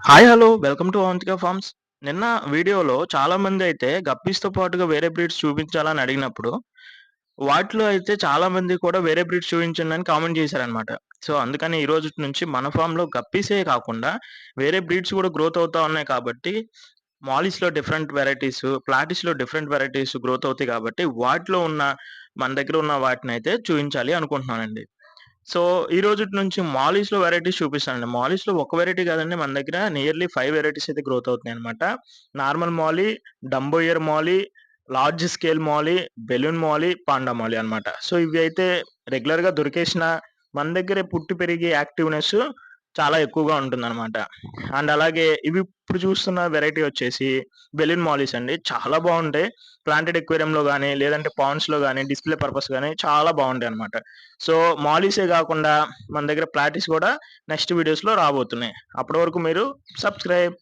Hi! Hello! Welcome to Avantika farms. నిన్న వీడియోలో చాలామందయితే గప్పీస్‌తో పాటుగా వేరే బ్రీడ్స్ చూపించాలని అడిగినప్పుడు, వాటిలో అయితే చాలామంది కూడా వేరే బ్రీడ్స్ చూపించండని కామెంట్ చేశారనమాట. సో, అందుకని ఈ రోజుటి నుంచి మన ఫార్మ్‌లో గప్పీసే కాకుండా వేరే బ్రీడ్స్ కూడా గ్రోత్ అవుతా ఉన్నాయి కాబట్టి, మాలిస్‌లో డిఫరెంట్ వెరైటీస్, ప్లాటిస్‌లో డిఫరెంట్ వెరైటీస్ గ్రోత్ అవుతాయి కాబట్టి, వాటిలో ఉన్న మన దగ్గర ఉన్న వాటినైతే చూయించాలి అనుకుంటున్నానండి. సో, ఈ రోజుటి నుంచి మాలీస్‌లో వెరైటీస్ చూపిస్తానండి. మాలీస్‌లో ఒక వెరైటీ కాదండి మన దగ్గర నియర్లీ 5 వెరైటీస్ అయితే గ్రోత్ అవుతున్నాయన్నమాట. నార్మల్ మాలీ, డంబో ఇయర్ మాలీ, లార్జ్ స్కేల్ మాలీ, బెలూన్ మాలీ, పాండా మాలీ అన్నమాట. సో, ఇవి అయితే రెగ్యులర్‌గా దొరికేసినా మన దగ్గరే పుట్టి పెరిగి యాక్టివ్‌నెస్ చాలా ఎక్కువగా ఉంటుందన్నమాట. అండ్ అలాగే ఇవి ఇప్పుడు చూస్తున్న వెరైటీ వచ్చేసి బెలూన్ మాలీస్ అండి. చాలా బావుంటాయి. ప్లాంటెడ్ అక్వేరియంలో గాని, లేదంటే పాండ్స్‌లో గాని, డిస్‌ప్లే పర్పస్ గాని చాలా బావుంటాయన్నమాట. సో, మాలీసే గాకుండా మన దగ్గర ప్లాటిస్ గూడా నెక్స్ట్ వీడియోస్‌లో రాబోతున్నాయి. అప్పటి వరకు మీరు సబ్‌స్క్రైబ్.